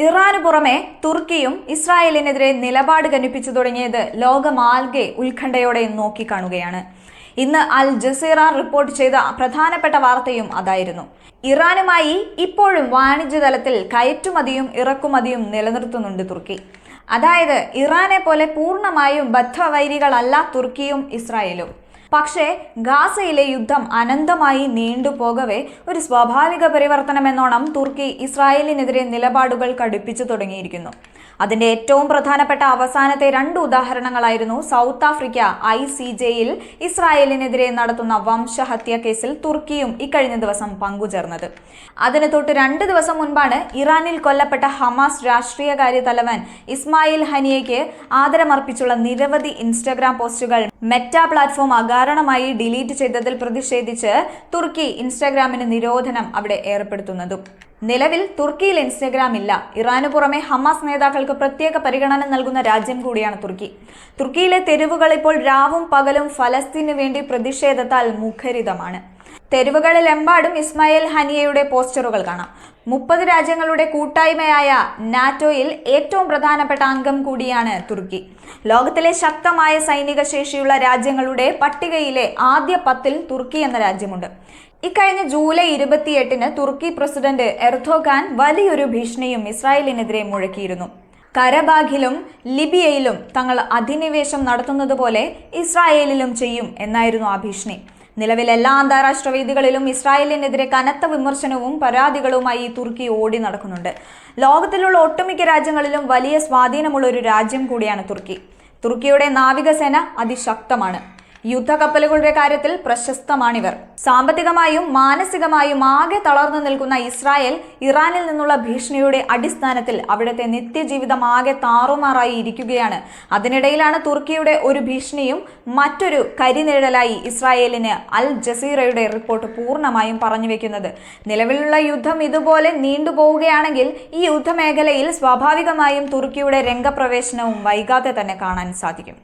ഇറാന് പുറമെ തുർക്കിയും ഇസ്രായേലിനെതിരെ നിലപാട് കനിപ്പിച്ചു തുടങ്ങിയത് ലോകമാകെ ഉത്കണ്ഠയോടെ നോക്കിക്കാണുകയാണ്. ഇന്ന് അൽ ജസീറ റിപ്പോർട്ട് ചെയ്ത പ്രധാനപ്പെട്ട വാർത്തയും അതായിരുന്നു. ഇറാനുമായി ഇപ്പോഴും വാണിജ്യതലത്തിൽ കയറ്റുമതിയും ഇറക്കുമതിയും നിലനിർത്തുന്നുണ്ട് തുർക്കി. അതായത് ഇറാനെ പോലെ പൂർണ്ണമായും ബദ്ധവൈരികളല്ല തുർക്കിയും ഇസ്രായേലും. പക്ഷേ ഗാസയിലെ യുദ്ധം അനന്തമായി നീണ്ടുപോകവേ ഒരു സ്വാഭാവിക പരിവർത്തനമെന്നോണം തുർക്കി ഇസ്രായേലിനെതിരെ നിലപാടുകൾ കടുപ്പിച്ചു തുടങ്ങിയിരിക്കുന്നു. അതിന്റെ ഏറ്റവും പ്രധാനപ്പെട്ട അവസാനത്തെ 2 ഉദാഹരണങ്ങളായിരുന്നു സൗത്ത് ആഫ്രിക്ക ICJയിൽ ഇസ്രായേലിനെതിരെ നടത്തുന്ന വംശഹത്യ കേസിൽ തുർക്കിയും ഇക്കഴിഞ്ഞ ദിവസം പങ്കുചേർന്നത്. അതിന് തൊട്ട് 2 ദിവസം മുൻപാണ് ഇറാനിൽ കൊല്ലപ്പെട്ട ഹമാസ് രാഷ്ട്രീയകാര്യ തലവൻ ഇസ്മായിൽ ഹനിയയ്ക്ക് ആദരമർപ്പിച്ചുള്ള നിരവധി ഇൻസ്റ്റഗ്രാം പോസ്റ്റുകൾ മെറ്റ പ്ലാറ്റ്ഫോം അകാരണമായി ഡിലീറ്റ് ചെയ്തതിൽ പ്രതിഷേധിച്ച് തുർക്കി ഇൻസ്റ്റഗ്രാമിന് നിരോധനം അവിടെ ഏർപ്പെടുത്തുന്നതും. നിലവിൽ തുർക്കിയിൽ ഇൻസ്റ്റഗ്രാം ഇല്ല. ഇറാനു പുറമെ ഹമാസ് നേതാക്കൾക്ക് പ്രത്യേക പരിഗണന നൽകുന്ന രാജ്യം കൂടിയാണ് തുർക്കി. തുർക്കിയിലെ തെരുവുകൾ ഇപ്പോൾ രാവും പകലും ഫലസ്തീനു വേണ്ടി പ്രതിഷേധത്താൽ മുഖരിതമാണ്. തെരുവുകളിലെമ്പാടും ഇസ്മായിൽ ഹനിയയുടെ പോസ്റ്ററുകൾ കാണാം. 30 രാജ്യങ്ങളുടെ കൂട്ടായ്മയായ നാറ്റോയിൽ ഏറ്റവും പ്രധാനപ്പെട്ട അംഗം കൂടിയാണ് തുർക്കി. ലോകത്തിലെ ശക്തമായ സൈനിക ശേഷിയുള്ള രാജ്യങ്ങളുടെ പട്ടികയിലെ ആദ്യ 10ൽ തുർക്കി എന്ന രാജ്യമുണ്ട്. ഇക്കഴിഞ്ഞ ജൂലൈ 28-ന് തുർക്കി പ്രസിഡന്റ് എർദോഗാൻ വലിയൊരു ഭീഷണിയും ഇസ്രായേലിനെതിരെ മുഴക്കിയിരുന്നു. കരബാഖിലും ലിബിയയിലും തങ്ങൾ അധിനിവേശം നടത്തുന്നത് പോലെ ഇസ്രായേലിലും ചെയ്യും എന്നായിരുന്നു ആ ഭീഷണി. നിലവിൽ എല്ലാ അന്താരാഷ്ട്ര വേദികളിലും ഇസ്രായേലിനെതിരെ കനത്ത വിമർശനവും പരാതികളുമായി തുർക്കി ഓടി നടക്കുന്നുണ്ട്. ലോകത്തിലുള്ള ഒട്ടുമിക്ക രാജ്യങ്ങളിലും വലിയ സ്വാധീനമുള്ള ഒരു രാജ്യം കൂടിയാണ് തുർക്കി. തുർക്കിയുടെ നാവികസേന അതിശക്തമാണ്. യുദ്ധക്കപ്പലുകളുടെ കാര്യത്തിൽ പ്രശസ്തമാണിവർ. സാമ്പത്തികമായും മാനസികമായും ആകെ തളർന്നു നിൽക്കുന്ന ഇസ്രായേൽ ഇറാനിൽ നിന്നുള്ള ഭീഷണിയുടെ അടിസ്ഥാനത്തിൽ അവിടുത്തെ നിത്യജീവിതം ആകെ താറുമാറായി ഇരിക്കുകയാണ്. അതിനിടയിലാണ് തുർക്കിയുടെ ഒരു ഭീഷണിയും മറ്റൊരു കരിനിഴലായി ഇസ്രായേലിന് അൽ ജസീറയുടെ റിപ്പോർട്ട് പൂർണ്ണമായും പറഞ്ഞു വെക്കുന്നത്. നിലവിലുള്ള യുദ്ധം ഇതുപോലെ നീണ്ടുപോവുകയാണെങ്കിൽ ഈ യുദ്ധമേഖലയിൽ സ്വാഭാവികമായും തുർക്കിയുടെ രംഗപ്രവേശനവും വൈകാതെ തന്നെ കാണാൻ സാധിക്കും.